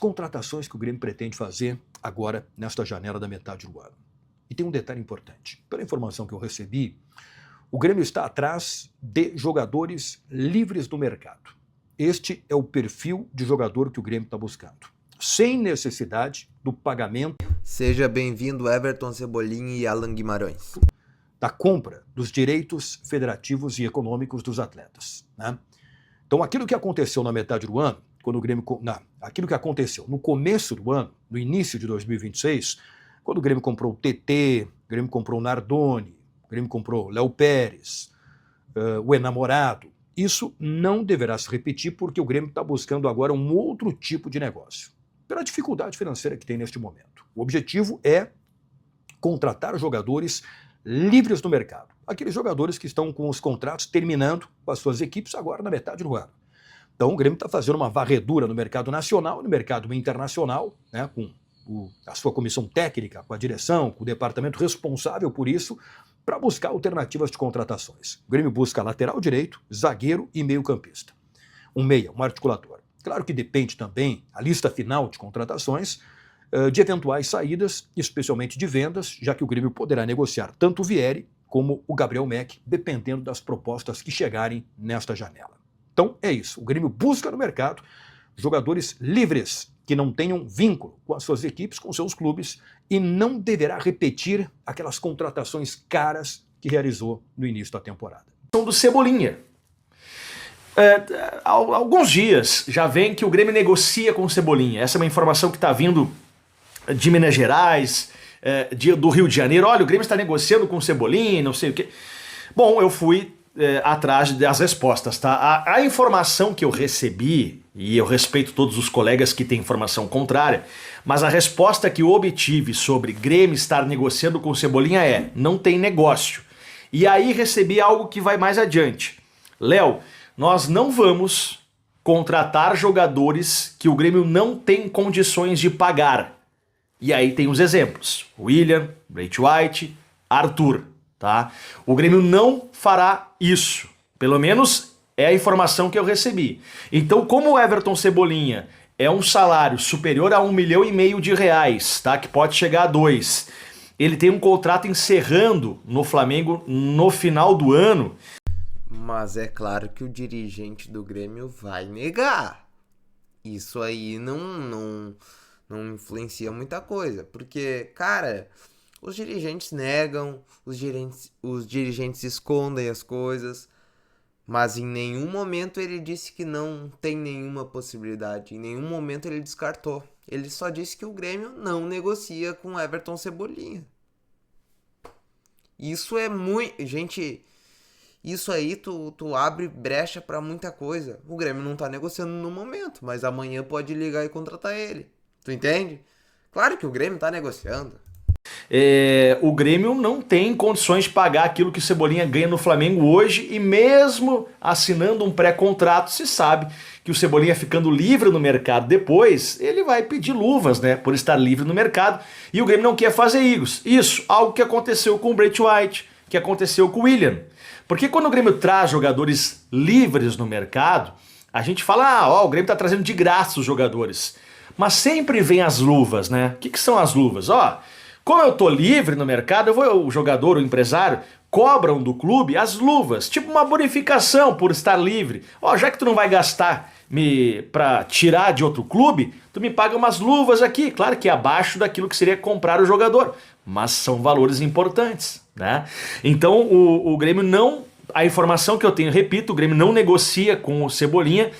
contratações que o Grêmio pretende fazer agora, nesta janela da metade do ano. E tem um detalhe importante. Pela informação que eu recebi, o Grêmio está atrás de jogadores livres do mercado. Este é o perfil de jogador que o Grêmio está buscando, sem necessidade do pagamento. Seja bem-vindo, Everton Cebolinha e Alan Guimarães. Da compra dos direitos federativos e econômicos dos atletas, né? Então, aquilo que aconteceu na metade do ano, quando o Grêmio, aquilo que aconteceu no começo do ano, no início de 2026, quando o Grêmio comprou o TT, o Grêmio comprou o Nardoni, o Grêmio comprou o Léo Pérez, o Enamorado, isso não deverá se repetir porque o Grêmio está buscando agora um outro tipo de negócio, pela dificuldade financeira que tem neste momento. O objetivo é contratar jogadores livres no mercado, aqueles jogadores que estão com os contratos terminando com as suas equipes agora na metade do ano. Então o Grêmio está fazendo uma varredura no mercado nacional e no mercado internacional, né, com a sua comissão técnica, com a direção, com o departamento responsável por isso, para buscar alternativas de contratações. O Grêmio busca lateral direito, zagueiro e meio-campista. Um meia, um articulador. Claro que depende também a lista final de contratações de eventuais saídas, especialmente de vendas, já que o Grêmio poderá negociar tanto o Vieri como o Gabriel Meck, dependendo das propostas que chegarem nesta janela. Então é isso, o Grêmio busca no mercado jogadores livres, que não tenham vínculo com as suas equipes, com seus clubes, e não deverá repetir aquelas contratações caras que realizou no início da temporada. Do Cebolinha. Há alguns dias já vem que o Grêmio negocia com o Cebolinha. Essa é uma informação que está vindo de Minas Gerais, do Rio de Janeiro. Olha, o Grêmio está negociando com o Cebolinha, não sei o quê. Bom, eu fui atrás das respostas, tá? A informação que eu recebi, e eu respeito todos os colegas que têm informação contrária, mas a resposta que eu obtive sobre Grêmio estar negociando com o Cebolinha é: não tem negócio. E aí recebi algo que vai mais adiante. Léo, nós não vamos contratar jogadores que o Grêmio não tem condições de pagar. E aí tem os exemplos: William, Bright White, Arthur. Tá? O Grêmio não fará isso, pelo menos é a informação que eu recebi. Então, como o Everton Cebolinha é um salário superior a R$1,5 milhão de reais, tá? Que pode chegar a 2, ele tem um contrato encerrando no Flamengo no final do ano. Mas é claro que o dirigente do Grêmio vai negar. Isso aí não influencia muita coisa, porque, cara, os dirigentes negam, os dirigentes escondem as coisas, mas em nenhum momento ele disse que não tem nenhuma possibilidade, em nenhum momento ele descartou. Ele só disse que o Grêmio não negocia com Everton Cebolinha. Isso é muito... Gente, isso aí tu abre brecha pra muita coisa. O Grêmio não tá negociando no momento, mas amanhã pode ligar e contratar ele. Tu entende? Claro que o Grêmio tá negociando. O Grêmio não tem condições de pagar aquilo que o Cebolinha ganha no Flamengo hoje, e mesmo assinando um pré-contrato, se sabe que o Cebolinha ficando livre no mercado depois, ele vai pedir luvas, né, por estar livre no mercado, e o Grêmio não quer fazer isso, algo que aconteceu com o Bright White, que aconteceu com o William. Porque quando o Grêmio traz jogadores livres no mercado, a gente fala, o Grêmio tá trazendo de graça os jogadores, mas sempre vem as luvas, né? O que são as luvas? Como eu tô livre no mercado, o jogador, o empresário, cobram do clube as luvas, tipo uma bonificação por estar livre. Já que tu não vai gastar pra tirar de outro clube, tu me paga umas luvas aqui, claro que abaixo daquilo que seria comprar o jogador, mas são valores importantes, né? Então o Grêmio não, a informação que eu tenho, repito, o Grêmio não negocia com o Cebolinha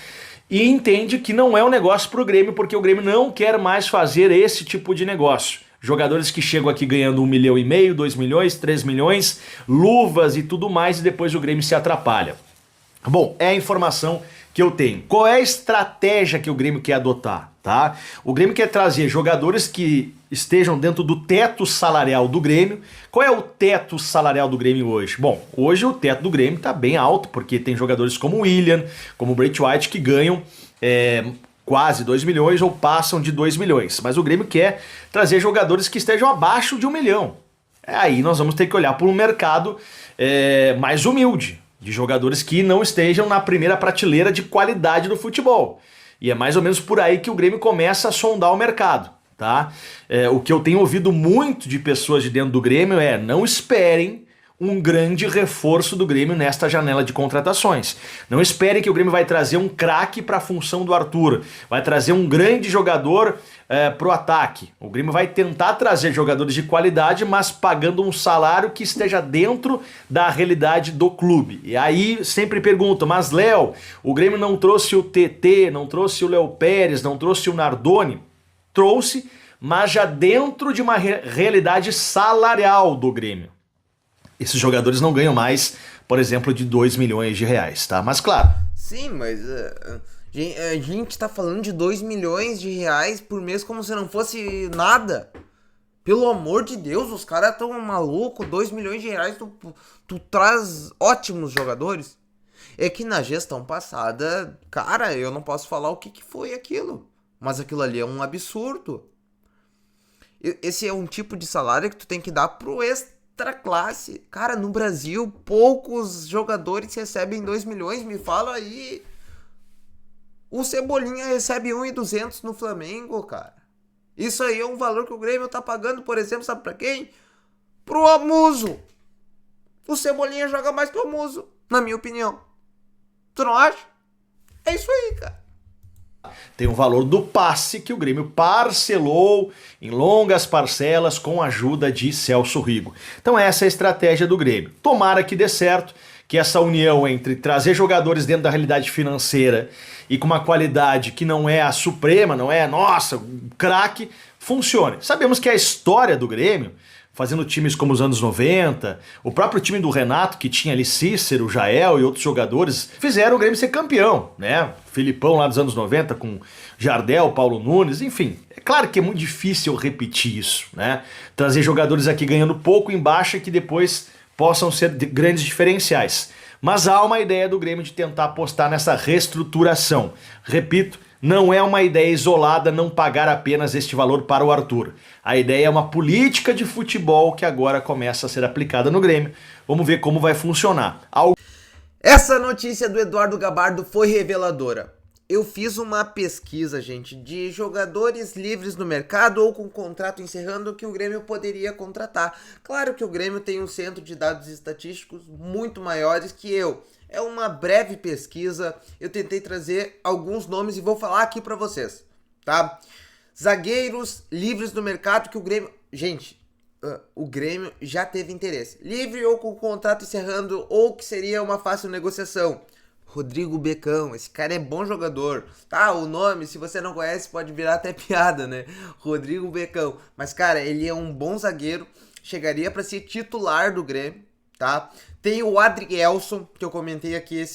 e entende que não é um negócio pro Grêmio, porque o Grêmio não quer mais fazer esse tipo de negócio. Jogadores que chegam aqui ganhando R$1,5 milhão, 2 milhões, 3 milhões, luvas e tudo mais, e depois o Grêmio se atrapalha. Bom, é a informação que eu tenho. Qual é a estratégia que o Grêmio quer adotar, tá? O Grêmio quer trazer jogadores que estejam dentro do teto salarial do Grêmio. Qual é o teto salarial do Grêmio hoje? Bom, hoje o teto do Grêmio está bem alto, porque tem jogadores como o William, como o Bright White, que ganham quase 2 milhões ou passam de 2 milhões. Mas o Grêmio quer trazer jogadores que estejam abaixo de 1 milhão. Aí nós vamos ter que olhar por um mercado mais humilde, de jogadores que não estejam na primeira prateleira de qualidade do futebol. E é mais ou menos por aí que o Grêmio começa a sondar o mercado, tá? O que eu tenho ouvido muito de pessoas de dentro do Grêmio é: não esperem um grande reforço do Grêmio nesta janela de contratações. Não esperem que o Grêmio vai trazer um craque para a função do Arthur, vai trazer um grande jogador para o ataque. O Grêmio vai tentar trazer jogadores de qualidade, mas pagando um salário que esteja dentro da realidade do clube. E aí sempre pergunto: mas Léo, o Grêmio não trouxe o TT, não trouxe o Léo Pérez, não trouxe o Nardoni? Trouxe, mas já dentro de uma realidade salarial do Grêmio. Esses jogadores não ganham mais, por exemplo, de 2 milhões de reais, tá? Mas claro. Sim, mas a gente tá falando de 2 milhões de reais por mês como se não fosse nada. Pelo amor de Deus, os caras tão malucos. 2 milhões de reais, tu traz ótimos jogadores. É que na gestão passada, cara, eu não posso falar o que foi aquilo. Mas aquilo ali é um absurdo. Esse é um tipo de salário que tu tem que dar pro extra classe. Cara, no Brasil, poucos jogadores recebem 2 milhões. Me fala aí. O Cebolinha recebe 1.200 no Flamengo, cara. Isso aí é um valor que o Grêmio tá pagando, por exemplo, sabe pra quem? Pro Amuso. O Cebolinha joga mais que o Amuso, na minha opinião. Tu não acha? É isso aí, cara. Tem o valor do passe que o Grêmio parcelou em longas parcelas com a ajuda de Celso Rigo. Então essa é a estratégia do Grêmio. Tomara que dê certo, que essa união entre trazer jogadores dentro da realidade financeira e com uma qualidade que não é a suprema, não é, nossa, craque, funcione. Sabemos que a história do Grêmio, fazendo times como os anos 90, o próprio time do Renato, que tinha ali Cícero, Jael e outros jogadores, fizeram o Grêmio ser campeão, né? Filipão lá dos anos 90 com Jardel, Paulo Nunes, enfim. É claro que é muito difícil repetir isso, né? Trazer jogadores aqui ganhando pouco em baixa que depois possam ser grandes diferenciais. Mas há uma ideia do Grêmio de tentar apostar nessa reestruturação. Repito, não é uma ideia isolada não pagar apenas este valor para o Arthur. A ideia é uma política de futebol que agora começa a ser aplicada no Grêmio. Vamos ver como vai funcionar. Essa notícia do Eduardo Gabardo foi reveladora. Eu fiz uma pesquisa, gente, de jogadores livres no mercado ou com contrato encerrando que o Grêmio poderia contratar. Claro que o Grêmio tem um centro de dados estatísticos muito maiores que eu. É uma breve pesquisa, eu tentei trazer alguns nomes e vou falar aqui pra vocês, tá? Zagueiros livres no mercado que o Grêmio... Gente, o Grêmio já teve interesse. Livre ou com contrato encerrando ou que seria uma fácil negociação. Rodrigo Becão, esse cara é bom jogador, tá? O nome, se você não conhece, pode virar até piada, né? Rodrigo Becão. Mas, cara, ele é um bom zagueiro, chegaria pra ser titular do Grêmio, tá? Tem o Adrielson, que eu comentei aqui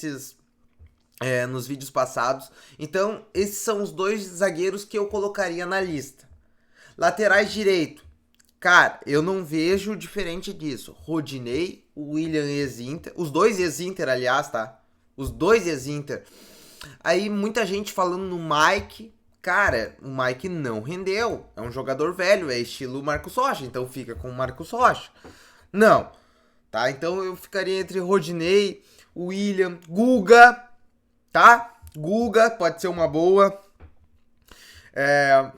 nos vídeos passados. Então, esses são os dois zagueiros que eu colocaria na lista. Laterais direito. Cara, eu não vejo diferente disso. Rodinei, o William ex-Inter. Os dois ex-Inter, aliás, tá? Os dois ex-Inter. Aí, muita gente falando no Mike. Cara, o Mike não rendeu. É um jogador velho, é estilo Marcos Rocha. Então, fica com o Marcos Rocha. Não. Tá? Então, eu ficaria entre Rodinei, William, Guga. Tá? Guga pode ser uma boa.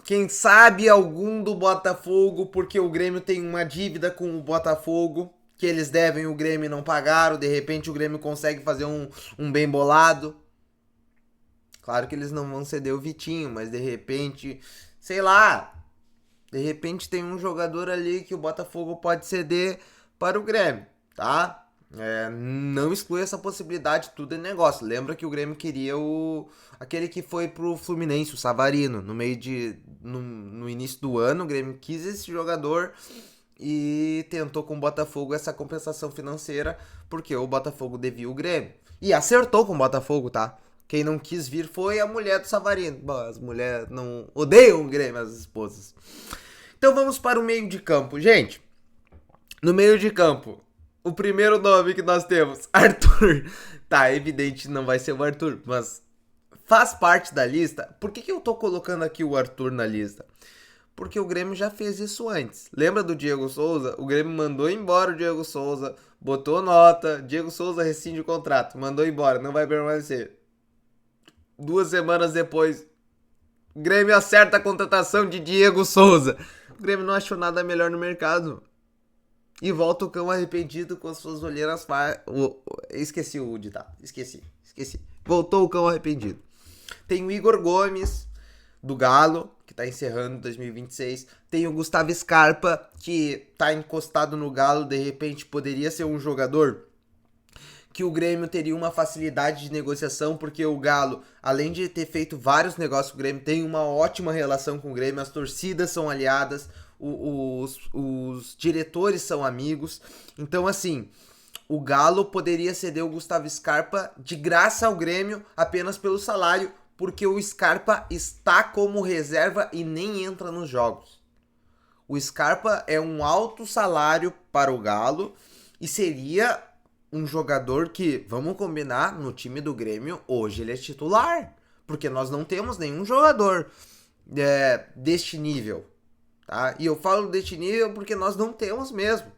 Quem sabe algum do Botafogo, porque o Grêmio tem uma dívida com o Botafogo, que eles devem, o Grêmio não pagaram, de repente o Grêmio consegue fazer um bem bolado. Claro que eles não vão ceder o Vitinho, mas de repente, sei lá, de repente tem um jogador ali que o Botafogo pode ceder para o Grêmio, tá? Não exclui essa possibilidade, tudo é negócio. Lembra que o Grêmio queria aquele que foi pro Fluminense, o Savarino, no início do ano. O Grêmio quis esse jogador e tentou com o Botafogo essa compensação financeira, porque o Botafogo devia o Grêmio. E acertou com o Botafogo, tá? Quem não quis vir foi a mulher do Savarino. Bom, as mulheres não odeiam o Grêmio, as esposas. Então vamos para o meio de campo. Gente, no meio de campo, o primeiro nome que nós temos, Arthur. Tá, evidente não vai ser o Arthur, mas faz parte da lista. Por que eu tô colocando aqui o Arthur na lista? Porque o Grêmio já fez isso antes. Lembra do Diego Souza? O Grêmio mandou embora o Diego Souza, botou nota, Diego Souza rescinde o contrato, mandou embora, não vai permanecer. 2 semanas depois, O Grêmio acerta a contratação de Diego Souza. O Grêmio não achou nada melhor no mercado. E volta o cão arrependido com as suas olheiras... Esqueci o ditado. Esqueci. Voltou o cão arrependido. Tem o Igor Gomes, do Galo, que tá encerrando 2026. Tem o Gustavo Scarpa, que tá encostado no Galo. De repente poderia ser um jogador que o Grêmio teria uma facilidade de negociação, porque o Galo, além de ter feito vários negócios com o Grêmio, tem uma ótima relação com o Grêmio, as torcidas são aliadas, os diretores são amigos. Então, assim, o Galo poderia ceder o Gustavo Scarpa de graça ao Grêmio apenas pelo salário, porque o Scarpa está como reserva e nem entra nos jogos. O Scarpa é um alto salário para o Galo e seria um jogador que, vamos combinar, no time do Grêmio, hoje ele é titular. Porque nós não temos nenhum jogador deste nível, tá? E eu falo deste nível porque nós não temos mesmo.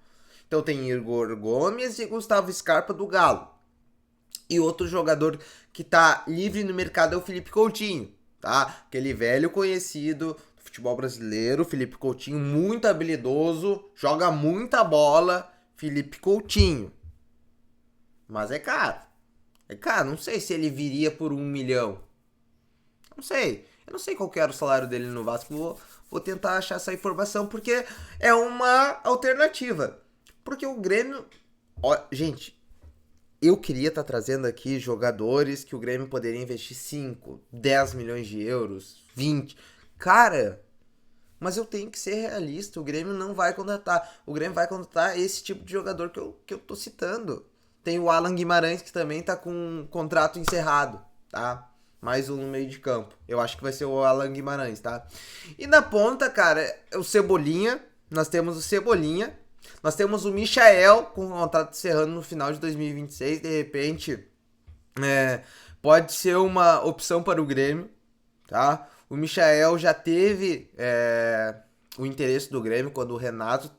Então tem Igor Gomes e Gustavo Scarpa do Galo. E outro jogador que tá livre no mercado é o Felipe Coutinho, tá? Aquele velho conhecido do futebol brasileiro, Felipe Coutinho, muito habilidoso, joga muita bola, Felipe Coutinho. Mas é caro. É caro. Não sei se ele viria por 1 milhão. Não sei. Eu não sei qual que era o salário dele no Vasco. Vou tentar achar essa informação, porque é uma alternativa. Porque o Grêmio... Ó, gente, eu queria estar trazendo aqui jogadores que o Grêmio poderia investir 5, 10 milhões de euros, 20. Cara, mas eu tenho que ser realista. O Grêmio não vai contratar. O Grêmio vai contratar esse tipo de jogador que eu tô citando. Tem o Alan Guimarães, que também tá com um contrato encerrado, tá? Mais um no meio de campo. Eu acho que vai ser o Alan Guimarães, tá? E na ponta, cara, é o Cebolinha. Nós temos o Cebolinha. Nós temos o Michael, com o contrato encerrando no final de 2026. De repente, pode ser uma opção para o Grêmio, tá? O Michael já teve o interesse do Grêmio quando o Renato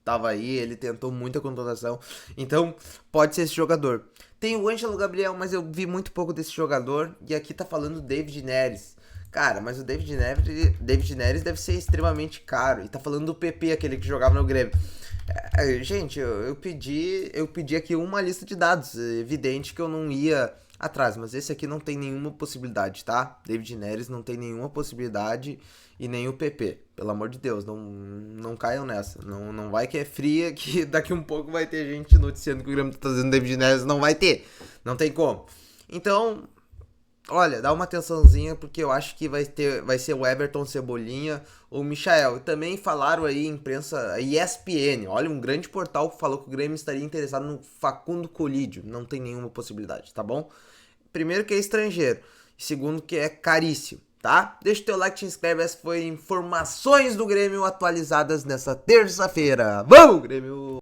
tava aí, ele tentou muita contratação, então pode ser esse jogador. Tem o Ângelo Gabriel, mas eu vi muito pouco desse jogador, e aqui tá falando o David Neres. Cara, mas o David Neres deve ser extremamente caro, e tá falando do PP, aquele que jogava no Grêmio. Gente, eu pedi aqui uma lista de dados, é evidente que eu não ia atrás, mas esse aqui não tem nenhuma possibilidade, tá? David Neres não tem nenhuma possibilidade, e nem o PP, pelo amor de Deus, não caiam nessa, não vai que é fria, que daqui um pouco vai ter gente noticiando que o Grêmio tá trazendo David Neres, não vai ter, não tem como. Então, olha, dá uma atençãozinha, porque eu acho que vai ser o Everton, Cebolinha ou o Michael. E também falaram aí, imprensa, a ESPN, olha, um grande portal que falou que o Grêmio estaria interessado no Facundo Colídio, não tem nenhuma possibilidade, tá bom? Primeiro que é estrangeiro, segundo que é caríssimo, tá? Deixa o teu like, te inscreve, essas foram informações do Grêmio atualizadas nessa terça-feira. Vamos, Grêmio!